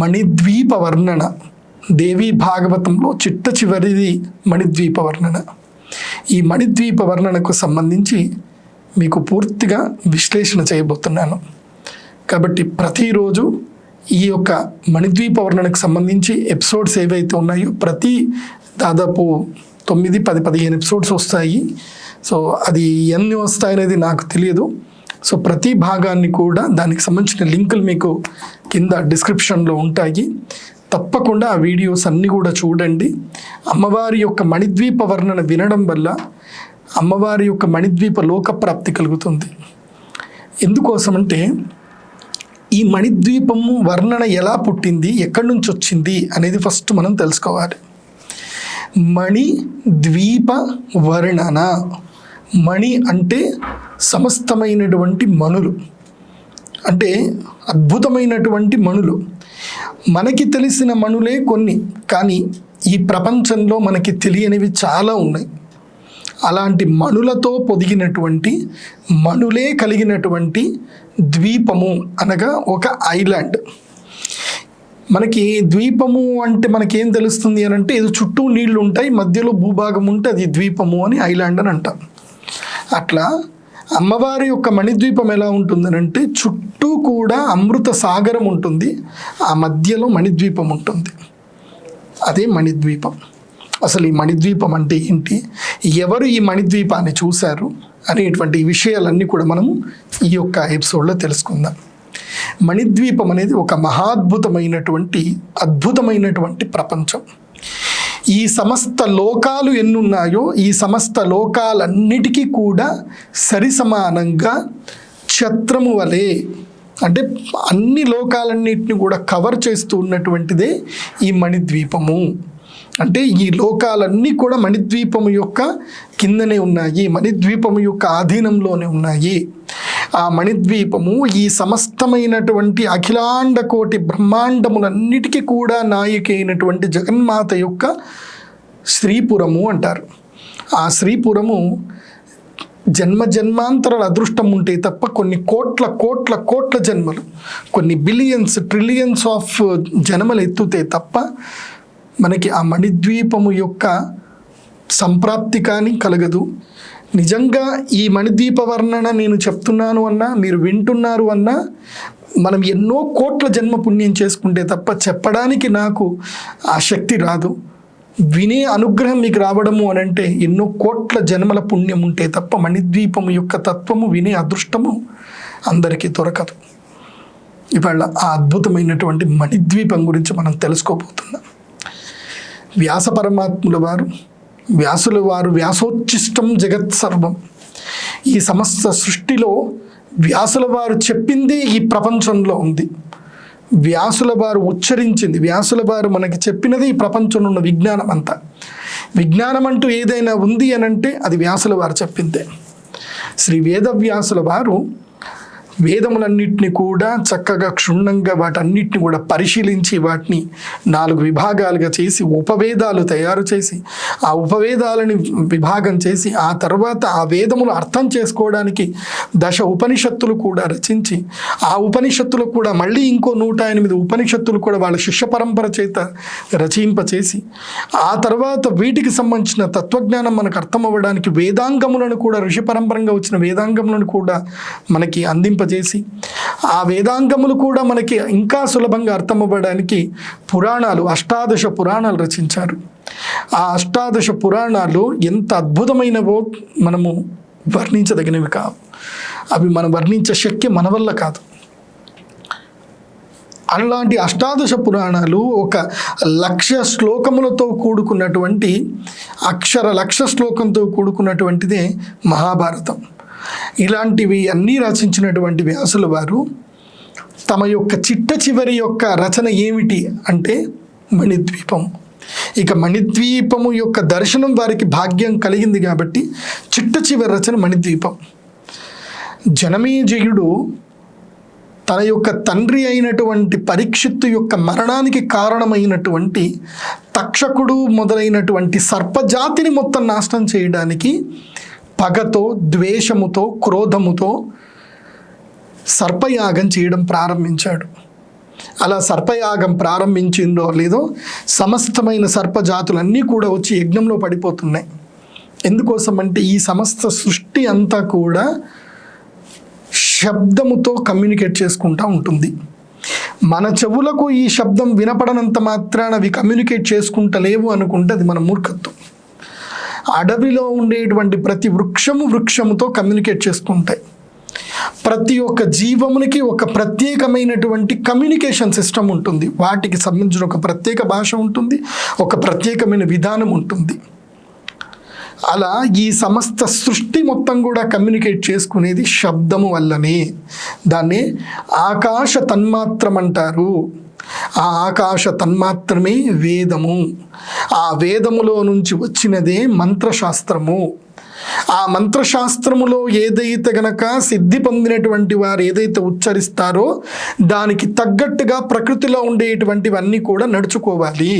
మణిద్వీప వర్ణన, దేవీ భాగవతంలో చిట్ట చివరిది మణిద్వీప వర్ణన. ఈ మణిద్వీప వర్ణనకు సంబంధించి మీకు పూర్తిగా విశ్లేషణ చేయబోతున్నాను. కాబట్టి ప్రతిరోజు ఈ యొక్క మణిద్వీప వర్ణనకు సంబంధించి ఎపిసోడ్స్ ఏవైతే ఉన్నాయో ప్రతి దాదాపు 9-10-15 ఎపిసోడ్స్ వస్తాయి. సో అది ఎన్ని వస్తాయనేది నాకు తెలియదు. సో ప్రతి భాగాన్ని కూడా దానికి సంబంధించిన లింకులు మీకు కింద డిస్క్రిప్షన్లో ఉంటాయి. తప్పకుండా ఆ వీడియోస్ అన్నీ కూడా చూడండి. అమ్మవారి యొక్క మణిద్వీప వర్ణన వినడం వల్ల అమ్మవారి యొక్క మణిద్వీప లోకప్రాప్తి కలుగుతుంది. ఎందుకోసమంటే ఈ మణిద్వీపము వర్ణన ఎలా పుట్టింది, ఎక్కడి నుంచి వచ్చింది అనేది ఫస్ట్ మనం తెలుసుకోవాలి. మణిద్వీప వర్ణన, మణి అంటే సమస్తమైనటువంటి మణులు, అంటే అద్భుతమైనటువంటి మణులు. మనకి తెలిసిన మణులే కొన్ని, కానీ ఈ ప్రపంచంలో మనకి తెలియనివి చాలా ఉన్నాయి. అలాంటి మణులతో పొదిగినటువంటి, మణులే కలిగినటువంటి ద్వీపము అనగా ఒక ఐలాండ్. మనకి ద్వీపము అంటే మనకేం తెలుస్తుంది అని అంటే ఇది చుట్టూ నీళ్లు ఉంటాయి, మధ్యలో భూభాగం ఉంటే అది ద్వీపము అని, ఐలాండ్ అని అంటాం. అట్లా అమ్మవారి యొక్క మణిద్వీపం ఎలా ఉంటుందనంటే చుట్టూ కూడా అమృత సాగరం ఉంటుంది, ఆ మధ్యలో మణిద్వీపం ఉంటుంది. అదే మణిద్వీపం. అసలు ఈ మణిద్వీపం అంటే ఏంటి, ఎవరు ఈ మణిద్వీపాన్ని చూశారు అనేటువంటి విషయాలన్నీ కూడా మనము ఈ యొక్క ఎపిసోడ్లో తెలుసుకుందాం. మణిద్వీపం అనేది ఒక మహాద్భుతమైనటువంటి అద్భుతమైనటువంటి ప్రపంచం. ఈ సమస్త లోకాలు ఎన్నున్నాయో ఈ సమస్త లోకాలన్నిటికీ కూడా సరిసమానంగా ఛత్రము వలె, అంటే అన్ని లోకాలన్నిటిని కూడా కవర్ చేస్తూ ఉన్నటువంటిదే ఈ మణిద్వీపము. అంటే ఈ లోకాలన్నీ కూడా మణిద్వీపము యొక్క కిందనే ఉన్నాయి, మణిద్వీపము యొక్క ఆధీనంలోనే ఉన్నాయి. ఆ మణిద్వీపము ఈ సమస్తమైనటువంటి అఖిలాండ కోటి బ్రహ్మాండములన్నిటికీ కూడా నాయిక అయినటువంటి జగన్మాత యొక్క శ్రీపురము అంటారు. ఆ శ్రీపురము జన్మ జన్మాంతరాల అదృష్టం ఉంటే తప్ప కొన్ని కోట్ల కోట్ల కోట్ల జన్మలు, కొన్ని బిలియన్స్ ట్రిలియన్స్ ఆఫ్ జన్మలు ఎత్తుతే తప్ప మనకి ఆ మణిద్వీపము యొక్క సంప్రాప్తి కానీ కలగదు. నిజంగా ఈ మణిద్వీప వర్ణన నేను చెప్తున్నాను అన్నా, మీరు వింటున్నారు అన్నా, మనం ఎన్నో కోట్ల జన్మ పుణ్యం చేసుకుంటే తప్ప చెప్పడానికి నాకు ఆ శక్తి రాదు. వినే అనుగ్రహం మీకు రావడము అని అంటే ఎన్నో కోట్ల జన్మల పుణ్యం ఉంటే తప్ప మణిద్వీపము యొక్క తత్వము వినే అదృష్టము అందరికీ దొరకదు. ఇవాళ ఆ అద్భుతమైనటువంటి మణిద్వీపం గురించి మనం తెలుసుకోబోతున్నాం. వ్యాస పరమాత్ముల వారు, వ్యాసుల వారు వ్యాసోచ్చిష్టం జగత్ సర్వం, ఈ సమస్త సృష్టిలో వ్యాసుల వారు చెప్పింది ఈ ప్రపంచంలో ఉంది. వ్యాసుల వారు ఉచ్చరించింది, వ్యాసుల వారు మనకి చెప్పినది ఈ ప్రపంచంలో ఉన్న విజ్ఞానం అంతా. విజ్ఞానం అంటూ ఏదైనా ఉంది అని అంటే అది వ్యాసుల వారు చెప్పిందే. శ్రీ వేదవ్యాసుల వారు వేదములన్నింటినీ కూడా చక్కగా క్షుణ్ణంగా వాటన్నిటిని కూడా పరిశీలించి వాటిని 4 విభాగాలుగా చేసి ఉపవేదాలు తయారు చేసి ఆ ఉపవేదాలని విభాగం చేసి ఆ తర్వాత ఆ వేదములు అర్థం చేసుకోవడానికి 10 ఉపనిషత్తులు కూడా రచించి ఆ ఉపనిషత్తులు కూడా మళ్ళీ ఇంకో 108 ఉపనిషత్తులు కూడా వాళ్ళ శిష్య పరంపర చేత రచింపచేసి ఆ తర్వాత వీటికి సంబంధించిన తత్వజ్ఞానం మనకు అర్థం అవ్వడానికి వేదాంగములను కూడా ఋషి పరంపరంగా వచ్చిన వేదాంగములను కూడా మనకి అందింపజేసి ఆ వేదాంగములు కూడా మనకి ఇంకా సులభంగా అర్థమవ్వడానికి పురాణాలు 18 పురాణాలు రచించారు. ఆ 18 పురాణాలు ఎంత అద్భుతమైనవో మనము వర్ణించదగినవి కావు. అవి మనం వర్ణించే శక్తి మన వల్ల కాదు. అలాంటి 18 పురాణాలు 1,00,000 శ్లోకములతో కూడుకున్నటువంటి అక్షర 1,00,000 శ్లోకంతో కూడుకున్నటువంటిదే మహాభారతం. ఇలాంటివి అన్నీ రచించినటువంటి వ్యాసుల వారు తమ యొక్క చిట్ట చివరి యొక్క రచన ఏమిటి అంటే మణిద్వీపం. ఇక మణిద్వీపము యొక్క దర్శనం వారికి భాగ్యం కలిగింది కాబట్టి చిట్ట చివరి రచన మణిద్వీపం. జనమేజయుడు తన యొక్క తండ్రి అయినటువంటి పరీక్షిత్తు యొక్క మరణానికి కారణమైనటువంటి తక్షకుడు మొదలైనటువంటి సర్పజాతిని మొత్తం నాశనం చేయడానికి పగతో, ద్వేషముతో, క్రోధముతో సర్పయాగం చేయడం ప్రారంభించాడు. అలా సర్పయాగం ప్రారంభించిందో లేదో సమస్తమైన సర్పజాతులన్నీ కూడా వచ్చి యజ్ఞంలో పడిపోతున్నాయి. ఎందుకోసం అంటే ఈ సమస్త సృష్టి అంతా కూడా శబ్దముతో కమ్యూనికేట్ చేసుకుంటూ ఉంటుంది. మన చెవులకు ఈ శబ్దం వినపడనంత మాత్రాన అవి కమ్యూనికేట్ చేసుకుంటలేవు అనుకుంటే అది మన మూర్ఖత్వం. అడవిలో ఉండేటువంటి ప్రతి వృక్షముతో కమ్యూనికేట్ చేసుకుంటాయి. ప్రతి ఒక్క జీవమునికి ఒక ప్రత్యేకమైనటువంటి కమ్యూనికేషన్ సిస్టమ్ ఉంటుంది. వాటికి సంబంధించిన ఒక ప్రత్యేక భాష ఉంటుంది, ఒక ప్రత్యేకమైన విధానం ఉంటుంది. అలా ఈ సమస్త సృష్టి మొత్తం కూడా కమ్యూనికేట్ చేసుకునేది శబ్దము వల్లనే. దాన్ని ఆకాశ తన్మాత్రం అంటారు. ఆ ఆకాశ తన్మాత్రమే వేదము. ఆ వేదములో నుంచి వచ్చినదే మంత్రశాస్త్రము. ఆ మంత్రశాస్త్రములో ఏదైతే గనక సిద్ధి పొందినటువంటి వారు ఏదైతే ఉచ్చరిస్తారో దానికి తగ్గట్టుగా ప్రకృతిలో ఉండేటువంటివన్నీ కూడా నడుచుకోవాలి.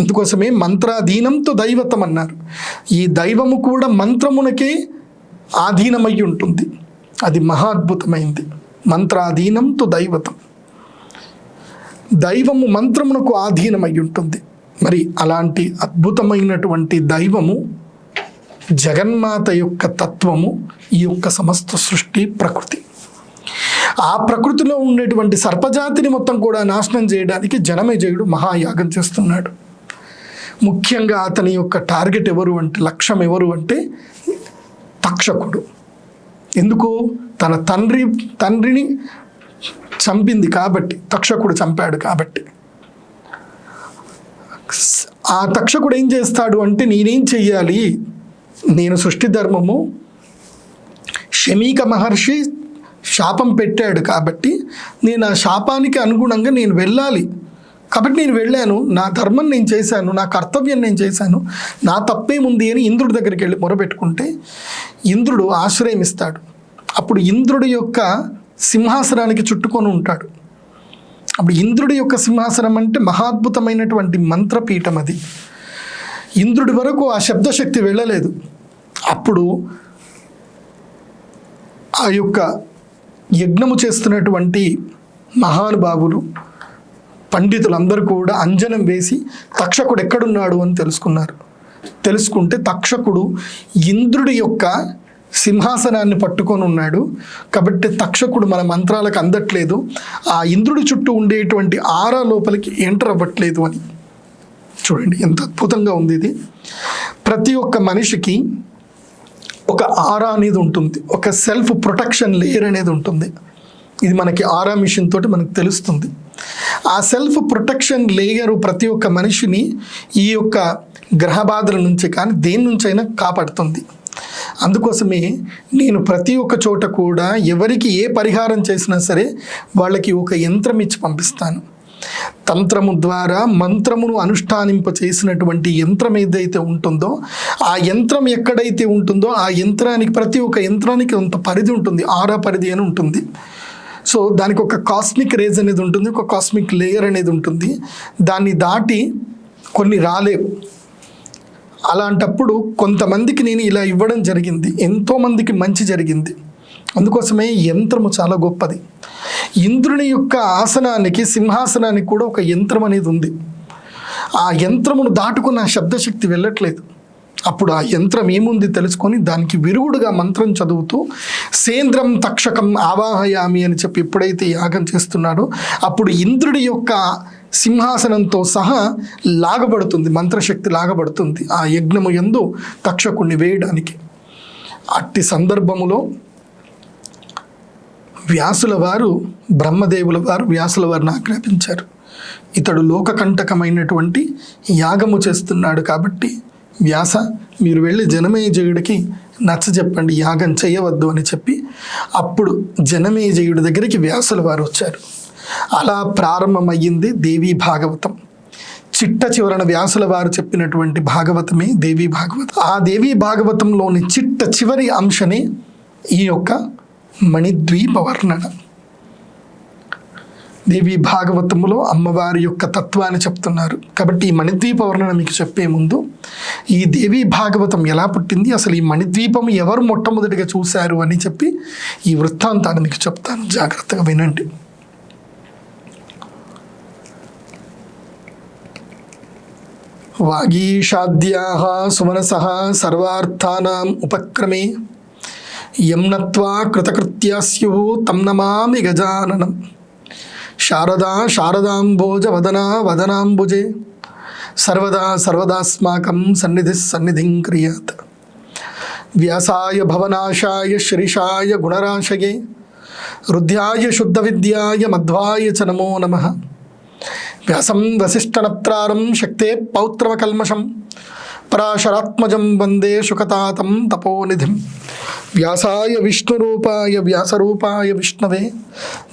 అందుకోసమే మంత్రాధీనంతో దైవతం అన్నారు. ఈ దైవము కూడా మంత్రమునకే ఆధీనమై ఉంటుంది. అది మహాద్భుతమైంది. మంత్రాధీనంతో దైవతం. దైవము మంత్రమునకు ఆధీనమై ఉంటుంది. మరి అలాంటి అద్భుతమైనటువంటి దైవము జగన్మాత యొక్క తత్వము, ఈ యొక్క సమస్త సృష్టి ప్రకృతి. ఆ ప్రకృతిలో ఉండేటువంటి సర్పజాతిని మొత్తం కూడా నాశనం చేయడానికి జనమేజయుడు మహాయాగం చేస్తున్నాడు. ముఖ్యంగా అతని యొక్క టార్గెట్ ఎవరు అంటే, లక్ష్యం ఎవరు అంటే తక్షకుడు. ఎందుకు? తన తండ్రిని చంపింది కాబట్టి, తక్షకుడు చంపాడు కాబట్టి. ఆ తక్షకుడు ఏం చేస్తాడు అంటే, నేనేం చెయ్యాలి, నేను సృష్టి ధర్మము, శమీక మహర్షి శాపం పెట్టాడు కాబట్టి నేను ఆ శాపానికి అనుగుణంగా నేను వెళ్ళాలి. కాబట్టి నేను వెళ్ళాను, నా ధర్మం నేను చేశాను, నా కర్తవ్యం నేను చేశాను, నా తప్పేముంది అని ఇంద్రుడి దగ్గరికి వెళ్ళి మొరబెట్టుకుంటే ఇంద్రుడు ఆశ్రయం ఇస్తాడు. అప్పుడు ఇంద్రుడి యొక్క సింహాసనానికి చుట్టుకొని ఉంటాడు. అప్పుడు ఇంద్రుడి యొక్క సింహాసనం అంటే మహాద్భుతమైనటువంటి మంత్రపీఠం. అది ఇంద్రుడి వరకు ఆ శబ్దశక్తి వెళ్ళలేదు. అప్పుడు ఆ యొక్క యజ్ఞము చేస్తున్నటువంటి మహానుభావులు, పండితులందరూ కూడా అంజనం వేసి తక్షకుడు ఎక్కడున్నాడు అని తెలుసుకుంటే తక్షకుడు ఇంద్రుడి యొక్క సింహాసనాన్ని పట్టుకొని ఉన్నాడు. కాబట్టి తక్షకుడు మన మంత్రాలకు అందట్లేదు, ఆ ఇంద్రుడి చుట్టూ ఉండేటువంటి ఆరా లోపలికి ఎంటర్ అవ్వట్లేదు అని. చూడండి ఎంత అద్భుతంగా ఉంది ఇది. ప్రతి ఒక్క మనిషికి ఒక ఆరా అనేది ఉంటుంది, ఒక సెల్ఫ్ ప్రొటెక్షన్ లేయర్ అనేది ఉంటుంది. ఇది మనకి ఆరా మిషన్ తోటి మనకు తెలుస్తుంది. ఆ సెల్ఫ్ ప్రొటెక్షన్ లేయరు ప్రతి ఒక్క మనిషిని ఈ యొక్క గ్రహ బాధల నుంచి కానీ దేని నుంచైనా కాపాడుతుంది. అందుకోసమే నేను ప్రతి ఒక్క చోట కూడా ఎవరికి ఏ పరిహారం చేసినా సరే వాళ్ళకి ఒక యంత్రం ఇచ్చి పంపిస్తాను. తంత్రము ద్వారా మంత్రమును అనుష్ఠానింప చేసినటువంటి యంత్రం ఏదైతే ఉంటుందో, ఆ యంత్రం ఎక్కడైతే ఉంటుందో ఆ యంత్రానికి, ప్రతి ఒక్క యంత్రానికి కొంత పరిధి ఉంటుంది, ఆరా పరిధి అని ఉంటుంది. సో దానికి ఒక కాస్మిక్ రేజ్ అనేది ఉంటుంది, ఒక కాస్మిక్ లేయర్ అనేది ఉంటుంది. దాన్ని దాటి కొన్ని రాలేవు. అలాంటప్పుడు కొంతమందికి నేను ఇలా ఇవ్వడం జరిగింది, ఎంతోమందికి మంచి జరిగింది. అందుకోసమే యంత్రము చాలా గొప్పది. ఇంద్రుని యొక్క ఆసనానికి, సింహాసనానికి కూడా ఒక యంత్రం అనేది ఉంది. ఆ యంత్రమును దాటుకున్న శబ్దశక్తి వెళ్ళట్లేదు. అప్పుడు ఆ యంత్రం ఏముంది తెలుసుకొని దానికి విరుగుడుగా మంత్రం చదువుతూ సేంద్రం తక్షకం ఆవాహయామి అని చెప్పి ఎప్పుడైతే యాగం చేస్తున్నాడో అప్పుడు ఇంద్రుడి యొక్క సింహాసనంతో సహా లాగబడుతుంది, మంత్రశక్తి లాగబడుతుంది ఆ యజ్ఞము యందు తక్షకుణ్ణి వేయడానికి. అట్టి సందర్భములో వ్యాసుల వారు, బ్రహ్మదేవుల వారు వ్యాసుల వారిని ఆజ్ఞాపించారు, ఇతడు లోకకంటకమైనటువంటి యాగము చేస్తున్నాడు కాబట్టి వ్యాస మీరు వెళ్ళి జనమేజయుడికి నచ్చజెప్పండి, యాగం చేయవద్దు అని చెప్పి అప్పుడు జనమేజయుడి దగ్గరికి వ్యాసుల వారు వచ్చారు. అలా ప్రారంభమయ్యింది దేవీ భాగవతం. చిట్ట చివరన వ్యాసుల వారు చెప్పినటువంటి భాగవతమే దేవీ భాగవతం. ఆ దేవీ భాగవతంలోని చిట్ట చివరి అంశనే ఈ యొక్క మణిద్వీప వర్ణన. దేవీ భాగవతములో అమ్మవారి యొక్క తత్వాన్ని చెప్తున్నారు. కాబట్టి ఈ మణిద్వీప వర్ణన మీకు చెప్పే ముందు ఈ దేవీ భాగవతం ఎలా పుట్టింది, అసలు ఈ మణిద్వీపం ఎవరు మొట్టమొదటిగా చూశారు అని చెప్పి ఈ వృత్తాంతాన్ని మీకు చెప్తాను, జాగ్రత్తగా వినండి. వాగీషాద్యాః సుమనసః సర్వార్థానాం ఉపక్రమే యం నత్వా కృతకృత్యాస్యుః తం నమామి గజాననం. శారదా శారదాంబోజ వదనా వదనాంబుజే సర్వదా సర్వదాస్మాకం సన్నిధిః సన్నిధిం క్రియాత్. వ్యాసాయ భవనాశాయ శ్రీశాయ గుణరాశయే రుద్ధ్యాయ శుద్ధ విద్యాయ మధ్వాయ చ నమో నమః. వ్యాసం వసిష్ఠనప్తారం శక్తే పౌత్రవకల్మషం పరాశరాత్మజం వందే శుకతాతం తపోనిధిం. వ్యాసాయ విష్ణురూపాయ వ్యాసరూపాయ విష్ణవే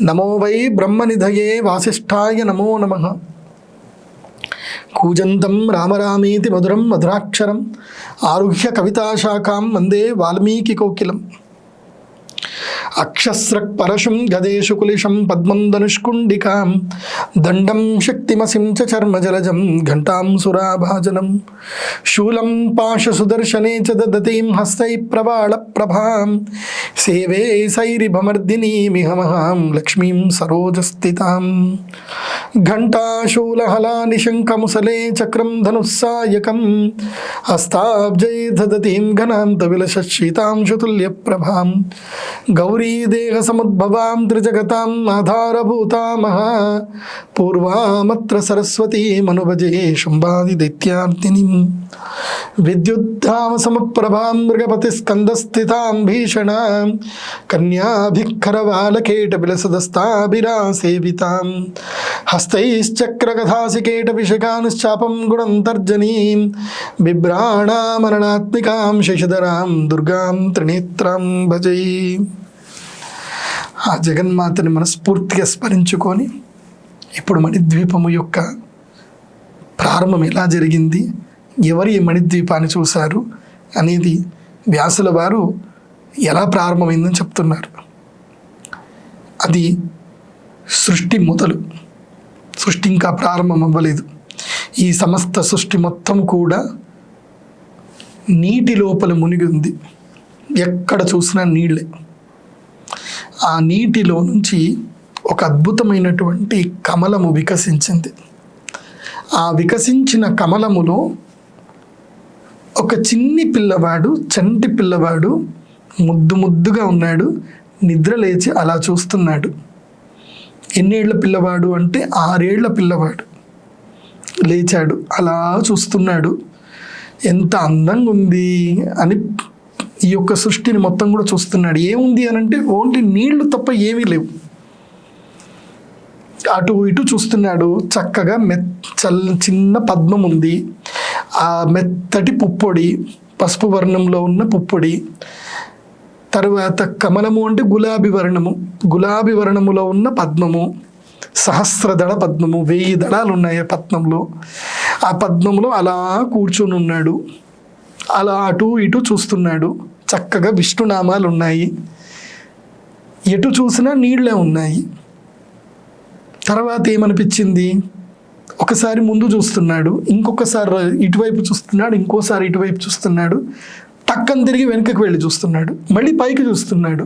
నమో వై బ్రహ్మనిధయే వాసిష్ఠాయ నమో నమః. కూజంతం రామరామేతి మధురం మధురాక్షరం ఆరుహ్య కవితాశాఖాం వందే వాల్మీకికోకిలం. అక్షస్రక్ పరశుం గదేషు కులిశం పద్మం ధనుష్కుండికాం దండం శక్తిమసిం చ చర్మజలజం ఘంటాం సురాభాజనం శూలం పాశసుదర్శనే చ దదతీం హస్తై ప్రవాళ ప్రభాం సేవే సైరిభమర్దినీమిహమహాం లక్ష్మీం సరోజస్థితాం. ఘంటాశూలహలాని శంఖముసలే చక్రం ధనుస్సాయకం హస్తాబ్జై దదతీం ఘనాంత విలసీతాంశుతుల్యప్రభాం గౌరీ దేహ సముద్భవాం త్రిజగతాం ఆధారభూతామః పూర్వామత్ర సరస్వతీ మనుభజే శుంభాది దైత్యార్తినిం. విద్యుద్ధామ సమప్రభాం మృగపతి స్కందస్థితాం భీషణాం కన్యాభిఃఖరవాలకేట విలసదస్తాభిరాసేవితాం హస్తైశ్చక్రగధాసికేట విషకానుశ్చాపం గుణంతర్జనీం బిభ్రాణామరణాత్మికాం శశిధరాం దుర్గాం త్రినేత్రాం భజే. ఆ జగన్మాతని మనస్ఫూర్తిగా స్మరించుకొని ఇప్పుడు మణిద్వీపము యొక్క ప్రారంభం ఎలా జరిగింది, ఎవరు ఈ మణిద్వీపాన్ని చూశారు అనేది వ్యాసుల వారు ఎలా ప్రారంభమైందని చెప్తున్నారు. అది సృష్టి మొదలు, సృష్టి ఇంకా ప్రారంభం అవ్వలేదు. ఈ సమస్త సృష్టి మొత్తం కూడా నీటి లోపల మునిగి ఉంది. ఎక్కడ చూసినా నీళ్ళే. ఆ నీటిలో నుంచి ఒక అద్భుతమైనటువంటి కమలము వికసించింది. ఆ వికసించిన కమలములో ఒక చిన్ని పిల్లవాడు, చంటి పిల్లవాడు ముద్దు ముద్దుగా ఉన్నాడు. నిద్ర లేచి అలా చూస్తున్నాడు. ఎన్నేళ్ల పిల్లవాడు అంటే 6 ఏళ్ల పిల్లవాడు. లేచాడు, అలా చూస్తున్నాడు. ఎంత అందంగా ఉంది అని ఈ యొక్క సృష్టిని మొత్తం కూడా చూస్తున్నాడు. ఏముంది అని అంటే ఓన్లీ నీళ్లు తప్ప ఏమీ లేవు. అటు ఇటు చూస్తున్నాడు. చక్కగా చిన్న పద్మం ఉంది. ఆ మెత్తటి పుప్పొడి, పసుపు వర్ణంలో ఉన్న పుప్పొడి. తర్వాత కమలము అంటే గులాబీ వర్ణము, గులాబీ వర్ణములో ఉన్న పద్మము, సహస్రదళ పద్మము, 1000 దళాలు ఉన్నాయి ఆ పద్మంలో. ఆ పద్మంలో అలా కూర్చొని ఉన్నాడు. అలా అటు ఇటు చూస్తున్నాడు. చక్కగా విష్ణునామాలు ఉన్నాయి. ఎటు చూసినా నీళ్లే ఉన్నాయి. తర్వాత ఏమనిపించింది, ఒకసారి ముందు చూస్తున్నాడు, ఇంకొకసారి ఇటువైపు చూస్తున్నాడు, ఇంకోసారి ఇటువైపు చూస్తున్నాడు. టక్కన తిరిగి వెనుకకు వెళ్ళి చూస్తున్నాడు, మళ్ళీ పైకి చూస్తున్నాడు.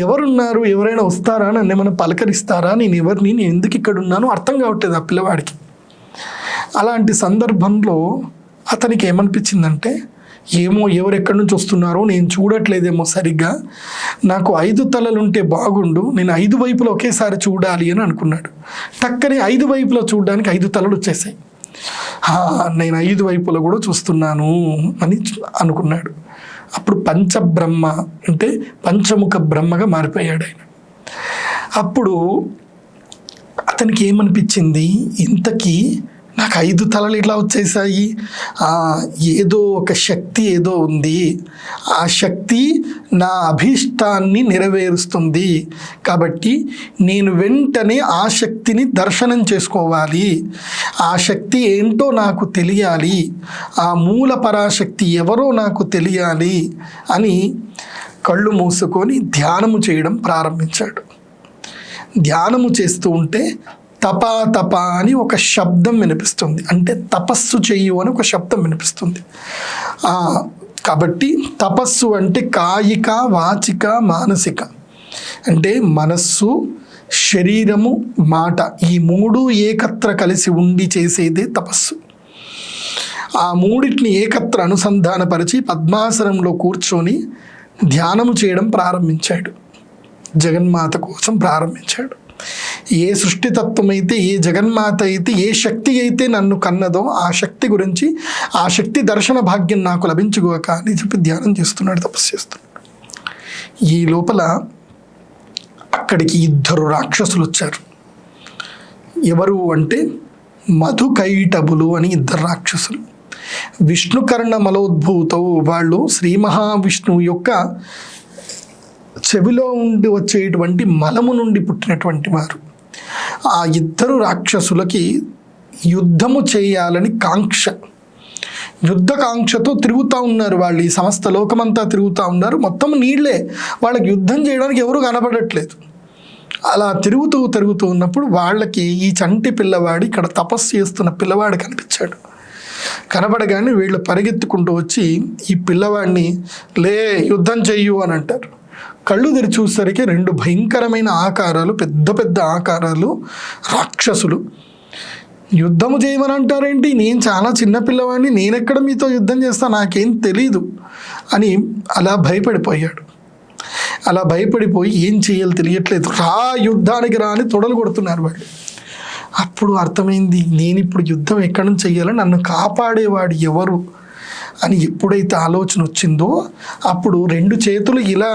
ఎవరున్నారు, ఎవరైనా వస్తారా, నన్ను ఏమైనా పలకరిస్తారా, నేను ఎవరిని, నేను ఎందుకు ఇక్కడ ఉన్నాను అర్థం కావట్లేదు ఆ పిల్లవాడికి. అలాంటి సందర్భంలో అతనికి ఏమనిపించిందంటే, ఏమో ఎవరు ఎక్కడి నుంచి వస్తున్నారో నేను చూడట్లేదేమో సరిగ్గా, నాకు 5 తలలుంటే బాగుండు, నేను 5 వైపులో ఒకేసారి చూడాలి అని అనుకున్నాడు. టక్కని 5 వైపులో చూడడానికి 5 తలలు వచ్చేసాయి. నేను 5 వైపులో కూడా చూస్తున్నాను అని అనుకున్నాడు. అప్పుడు పంచబ్రహ్మ అంటే పంచముఖ బ్రహ్మగా మారిపోయాడు ఆయన. అప్పుడు అతనికి ఏమనిపించింది, ఇంతకీ నాకు 5 తలలు ఇట్లా వచ్చేసాయి, ఏదో ఒక శక్తి ఏదో ఉంది, ఆ శక్తి నా అభీష్టాన్ని నెరవేరుస్తుంది. కాబట్టి నేను వెంటనే ఆ శక్తిని దర్శనం చేసుకోవాలి, ఆ శక్తి ఏంటో నాకు తెలియాలి, ఆ మూల పరాశక్తి ఎవరో నాకు తెలియాలి అని కళ్ళు మూసుకొని ధ్యానము చేయడం ప్రారంభించాడు. ధ్యానము చేస్తూ ఉంటే తపా తప అని ఒక శబ్దం వినిపిస్తుంది. అంటే తపస్సు చెయ్యు అని ఒక శబ్దం వినిపిస్తుంది. కాబట్టి తపస్సు అంటే కాయిక, వాచిక, మానసిక, అంటే మనస్సు, శరీరము, మాట, ఈ 3 ఏకత్ర కలిసి ఉండి చేసేదే తపస్సు. ఆ మూడింటిని ఏకత్ర అనుసంధానపరిచి పద్మాసనంలో కూర్చొని ధ్యానము చేయడం ప్రారంభించాడు. జగన్మాత కోసం ప్రారంభించాడు. ఏ సృష్టితత్వం అయితే, ఏ జగన్మాత అయితే, ఏ శక్తి అయితే నన్ను కన్నదో ఆ శక్తి గురించి, ఆ శక్తి దర్శన భాగ్యం నాకు లభించుకోక అని చెప్పి ధ్యానం చేస్తున్నాడు, తపస్సు చేస్తున్నాడు. ఈ లోపల అక్కడికి 2 రాక్షసులు వచ్చారు. ఎవరు అంటే మధుకైటబులు అని 2 రాక్షసులు. విష్ణుకర్ణ మలోద్భూతవు, వాళ్ళు శ్రీ మహావిష్ణువు యొక్క చెవిలో ఉండి వచ్చేటువంటి మలము నుండి పుట్టినటువంటి వారు. ఆ 2 రాక్షసులకి యుద్ధము చేయాలని కాంక్ష, యుద్ధకాంక్షతో తిరుగుతూ ఉన్నారు. వాళ్ళు ఈ సమస్త లోకమంతా తిరుగుతూ ఉన్నారు. మొత్తం నీళ్లే, వాళ్ళకి యుద్ధం చేయడానికి ఎవరు కనపడట్లేదు. అలా తిరుగుతూ ఉన్నప్పుడు వాళ్ళకి ఈ చంటి పిల్లవాడు, ఇక్కడ తపస్సు చేస్తున్న పిల్లవాడు కనిపించాడు. కనపడగానే వీళ్ళు పరిగెత్తుకుంటూ వచ్చి ఈ పిల్లవాడిని లే యుద్ధం చెయ్యు అని అంటారు. కళ్ళు తెరిచి చూసేసరికి 2 భయంకరమైన ఆకారాలు, పెద్ద పెద్ద ఆకారాలు రాక్షసులు. యుద్ధము చేయమని అంటారేంటి, నేను చాలా చిన్న పిల్లవాడిని, నేనెక్కడ మీతో యుద్ధం చేస్తా, నాకేం తెలీదు అని అలా భయపడిపోయాడు. అలా భయపడిపోయి ఏం చేయాలో తెలియట్లేదు, రా యుద్ధానికి రా అని తొడలు కొడుతున్నారు వాళ్ళు. అప్పుడు అర్థమైంది, నేను ఇప్పుడు యుద్ధం ఎక్కడి నుంచి చెయ్యాలో, నన్ను కాపాడేవాడు ఎవరు అని ఎప్పుడైతే ఆలోచన వచ్చిందో అప్పుడు 2 చేతులు ఇలా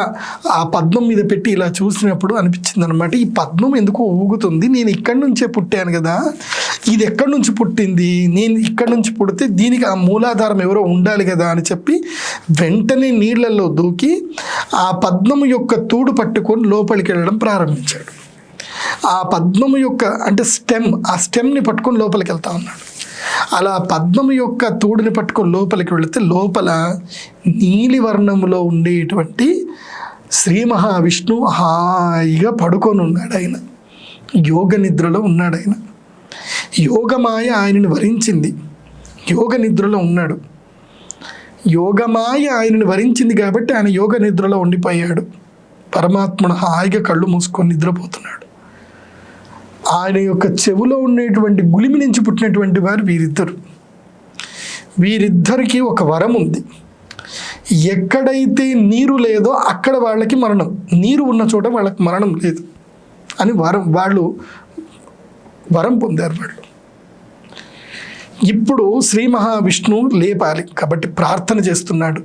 ఆ పద్మం మీద పెట్టి ఇలా చూసినప్పుడు అనిపించింది అనమాట, ఈ పద్మం ఎందుకో ఊగుతుంది, నేను ఇక్కడి నుంచే పుట్టాను కదా, ఇది ఎక్కడి నుంచి పుట్టింది, నేను ఇక్కడి నుంచి పుడితే దీనికి ఆ మూలాధారం ఎవరో ఉండాలి కదా అని చెప్పి వెంటనే నీళ్లలో దూకి ఆ పద్మము యొక్క తూడు పట్టుకొని లోపలికి వెళ్ళడం ప్రారంభించాడు. ఆ పద్మము యొక్క అంటే స్టెమ్, ఆ స్టెమ్ని పట్టుకొని లోపలికి వెళ్తా ఉన్నాడు. అలా పద్మము యొక్క తూడుని పట్టుకొని లోపలికి వెళితే లోపల నీలి వర్ణములో ఉండేటువంటి శ్రీ మహావిష్ణువు హాయిగా పడుకొని ఉన్నాడు. ఆయన యోగ నిద్రలో ఉన్నాడు. ఆయన యోగమాయ ఆయనను వరించింది, యోగ నిద్రలో ఉన్నాడు. యోగమాయ ఆయనను వరించింది కాబట్టి ఆయన యోగ నిద్రలో ఉండిపోయాడు. పరమాత్ముడు హాయిగా కళ్ళు మూసుకొని నిద్రపోతున్నాడు. ఆయన యొక్క చెవులో ఉండేటువంటి గులిమి నుంచి పుట్టినటువంటి వారు వీరిద్దరికి ఒక వరం ఉంది. ఎక్కడైతే నీరు లేదో అక్కడ వాళ్ళకి మరణం, నీరు ఉన్న చోట వాళ్ళకి మరణం లేదు అని వాళ్ళు వరం పొందారు. వాళ్ళు ఇప్పుడు శ్రీ మహావిష్ణువు లేపాలి కాబట్టి ప్రార్థన చేస్తున్నాడు.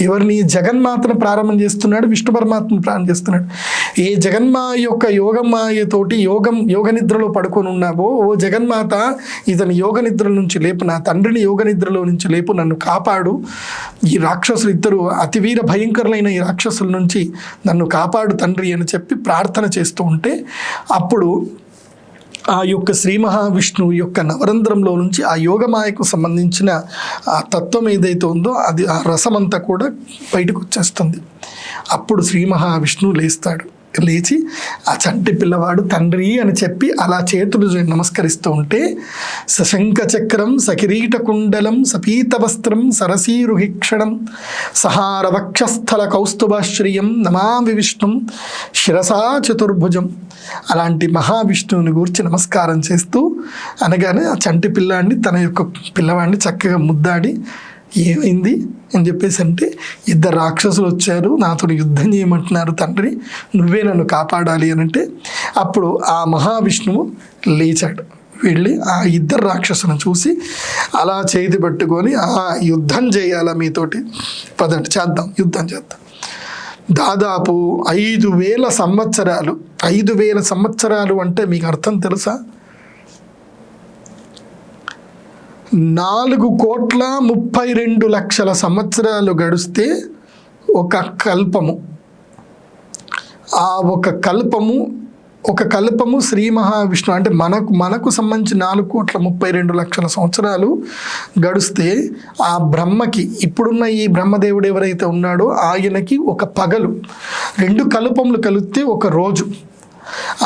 ఎవరిని? జగన్మాతను ప్రారంభం చేస్తున్నాడు, విష్ణు పరమాత్మను ప్రారంభం చేస్తున్నాడు. ఏ జగన్మాయ యొక్క యోగమాయతోటి యోగ నిద్రలో పడుకొని ఉన్నావో, ఓ జగన్మాత ఇతని యోగ నిద్ర నుంచి లేపు, నా తండ్రిని యోగ నిద్రలో నుంచి లేపు, నన్ను కాపాడు, ఈ రాక్షసులు 2 అతివీర భయంకరులైన ఈ రాక్షసుల నుంచి నన్ను కాపాడు తండ్రి అని చెప్పి ప్రార్థన చేస్తూ ఉంటే అప్పుడు ఆ యొక్క శ్రీ మహావిష్ణువు యొక్క నవరంధ్రంలో నుంచి ఆ యోగమాయకు సంబంధించిన ఆ తత్వం ఏదైతే ఉందో అది, ఆ రసమంతా కూడా బయటకు వచ్చేస్తుంది. అప్పుడు శ్రీ మహావిష్ణువు లేస్తాడు. లేచి ఆ చంటి పిల్లవాడు తండ్రి అని చెప్పి అలా చేతులు నమస్కరిస్తూ ఉంటే సశంఖ చక్రం సకిరీట కుండలం సపీత వస్త్రం సరసీరుహిక్షణం సహార వక్షస్థల కౌస్తుభాశ్రియం నమామి విష్ణుం శిరసా చతుర్భుజం. అలాంటి మహావిష్ణువుని గురించి నమస్కారం చేస్తూ అనగానే ఆ చంటి తన యొక్క పిల్లవాడిని చక్కగా ముద్దాడి ఏమైంది అని చెప్పేసి అంటే, 2 రాక్షసులు వచ్చారు, నాతో యుద్ధం చేయమంటున్నారు తండ్రి, నువ్వే నన్ను కాపాడాలి అని అంటే అప్పుడు ఆ మహావిష్ణువు లేచాడు. వెళ్ళి ఆ 2 రాక్షసులను చూసి అలా చేతి పట్టుకొని యుద్ధం చేయాలా మీతోటి, పదండి చేద్దాం, యుద్ధం చేద్దాం. దాదాపు 5,000 సంవత్సరాలు, 5,000 సంవత్సరాలు అంటే మీకు అర్థం తెలుసా? 4,32,00,000 సంవత్సరాలు గడిస్తే ఒక కల్పము. ఆ ఒక కల్పము శ్రీ మహావిష్ణువు అంటే మనకు సంబంధించి 4,32,00,000 సంవత్సరాలు గడిస్తే ఆ బ్రహ్మకి, ఇప్పుడున్న ఈ బ్రహ్మదేవుడు ఎవరైతే ఉన్నాడో ఆయనకి ఒక పగలు, 2 కల్పములు కలిస్తే ఒక రోజు.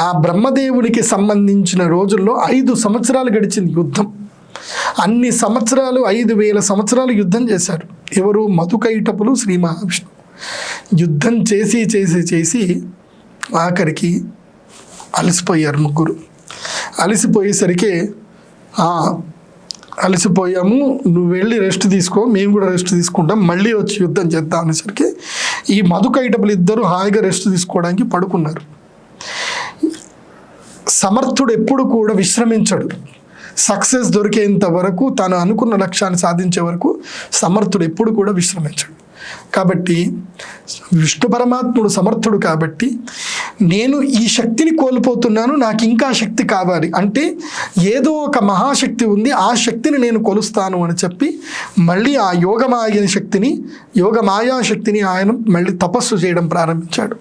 ఆ బ్రహ్మదేవునికి సంబంధించిన రోజుల్లో 5 సంవత్సరాలు గడిచింది యుద్ధం. అన్ని సంవత్సరాలు 5,000 సంవత్సరాలు యుద్ధం చేశారు. ఎవరు? మధుకైటపులు, శ్రీ మహావిష్ణువు. యుద్ధం చేసి చేసి చేసి ఆఖరికి అలసిపోయారు ముగ్గురు. అలసిపోయేసరికి అలసిపోయాము, నువ్వు వెళ్ళి రెస్ట్ తీసుకో, మేము కూడా రెస్ట్ తీసుకుంటాం, మళ్ళీ వచ్చి యుద్ధం చేద్దాం అనేసరికి ఈ మధుకైటపులు ఇద్దరు హాయిగా రెస్ట్ తీసుకోవడానికి పడుకున్నారు. సమర్థుడు ఎప్పుడు కూడా విశ్రమించడు. సక్సెస్ దొరికేంత వరకు, తాను అనుకున్న లక్ష్యాన్ని సాధించే వరకు సమర్థుడు ఎప్పుడు కూడా విశ్రమించడు. కాబట్టి విష్ణు పరమాత్ముడు సమర్థుడు కాబట్టి నేను ఈ శక్తిని కోల్పోతున్నాను, నాకు ఇంకా శక్తి కావాలి అంటే ఏదో ఒక మహాశక్తి ఉంది, ఆ శక్తిని నేను కొలుస్తాను అని చెప్పి మళ్ళీ ఆ యోగమాయా శక్తిని ఆయన మళ్ళీ తపస్సు చేయడం ప్రారంభించాడు.